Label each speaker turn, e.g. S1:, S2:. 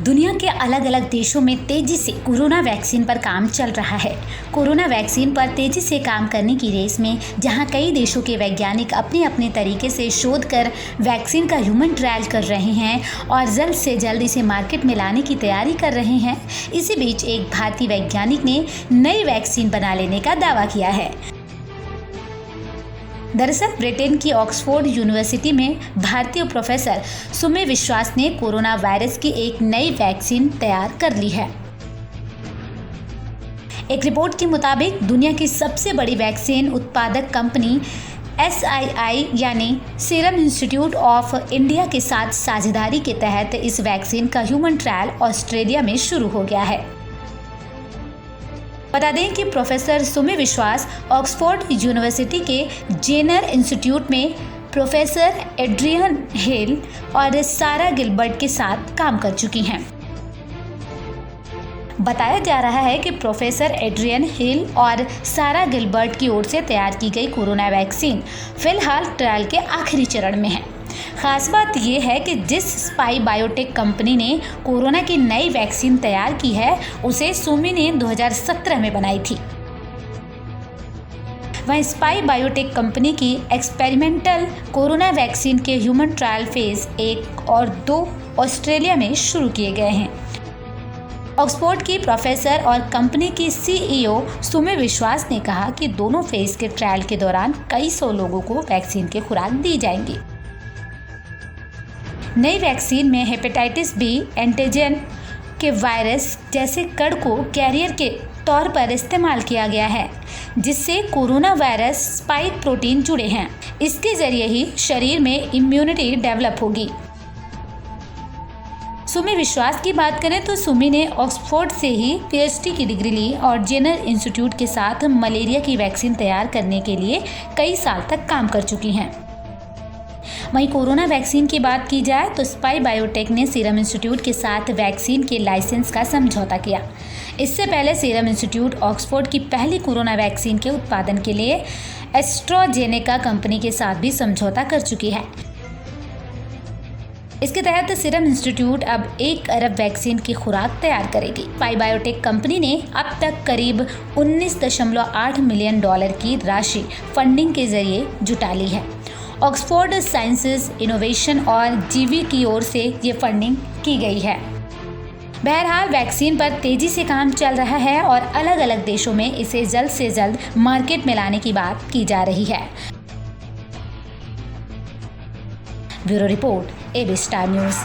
S1: दुनिया के अलग अलग देशों में तेजी से कोरोना वैक्सीन पर काम चल रहा है। कोरोना वैक्सीन पर तेजी से काम करने की रेस में जहां कई देशों के वैज्ञानिक अपने अपने तरीके से शोध कर वैक्सीन का ह्यूमन ट्रायल कर रहे हैं और जल्द से जल्द इसे मार्केट में लाने की तैयारी कर रहे हैं, इसी बीच एक भारतीय वैज्ञानिक ने नई वैक्सीन बना लेने का दावा किया है। दरअसल ब्रिटेन की ऑक्सफोर्ड यूनिवर्सिटी में भारतीय प्रोफेसर सुमे विश्वास ने कोरोना वायरस की एक नई वैक्सीन तैयार कर ली है। एक रिपोर्ट के मुताबिक दुनिया की सबसे बड़ी वैक्सीन उत्पादक कंपनी SII यानी सीरम इंस्टीट्यूट ऑफ इंडिया के साथ साझेदारी के तहत इस वैक्सीन का ह्यूमन ट्रायल ऑस्ट्रेलिया में शुरू हो गया है। बता दें कि प्रोफेसर सुमे विश्वास ऑक्सफोर्ड यूनिवर्सिटी के जेनर इंस्टीट्यूट में प्रोफेसर एड्रियन हिल और सारा गिलबर्ट के साथ काम कर चुकी हैं। बताया जा रहा है कि प्रोफेसर एड्रियन हिल और सारा गिलबर्ट की ओर से तैयार की गई कोरोना वैक्सीन फिलहाल ट्रायल के आखिरी चरण में है। खास बात यह है कि जिस स्पाई बायोटेक कंपनी ने कोरोना की नई वैक्सीन तैयार की है उसे सुमी ने 2017 में बनाई थी। वहीं स्पाई बायोटेक कंपनी की एक्सपेरिमेंटल कोरोना वैक्सीन के ह्यूमन ट्रायल फेज 1 और 2 ऑस्ट्रेलिया में शुरू किए गए हैं। ऑक्सफोर्ड की प्रोफेसर और कंपनी की CEO सुमे विश्वास ने कहा कि दोनों फेज के ट्रायल के दौरान कई सौ लोगों को वैक्सीन की खुराक दी जाएंगी। नई वैक्सीन में हेपेटाइटिस B एंटीजन के वायरस जैसे कण को कैरियर के तौर पर इस्तेमाल किया गया है, जिससे कोरोना वायरस स्पाइक प्रोटीन जुड़े हैं। इसके जरिए ही शरीर में इम्यूनिटी डेवलप होगी। सुमी विश्वास की बात करें तो सुमी ने ऑक्सफोर्ड से ही PhD की डिग्री ली और जेनर इंस्टीट्यूट के साथ मलेरिया की वैक्सीन तैयार करने के लिए कई साल तक काम कर चुकी हैं। वहीं कोरोना वैक्सीन की बात की जाए तो स्पाई बायोटेक ने सीरम इंस्टीट्यूट के साथ वैक्सीन के लाइसेंस का समझौता किया। इससे पहले सीरम इंस्टीट्यूट ऑक्सफोर्ड की पहली कोरोना वैक्सीन के उत्पादन के लिए एस्ट्राजेनेका कंपनी के साथ भी समझौता कर चुकी है। इसके तहत सीरम इंस्टीट्यूट अब 1 अरब वैक्सीन की खुराक तैयार करेगी। स्पाई बायोटेक कंपनी ने अब तक करीब $19.8 मिलियन की राशि फंडिंग के जरिए जुटा ली है। ऑक्सफोर्ड साइंसेज इनोवेशन और जीवी की ओर से ये फंडिंग की गई है। बहरहाल वैक्सीन पर तेजी से काम चल रहा है और अलग अलग देशों में इसे जल्द से जल्द मार्केट में लाने की बात की जा रही है। Bureau report AB star news.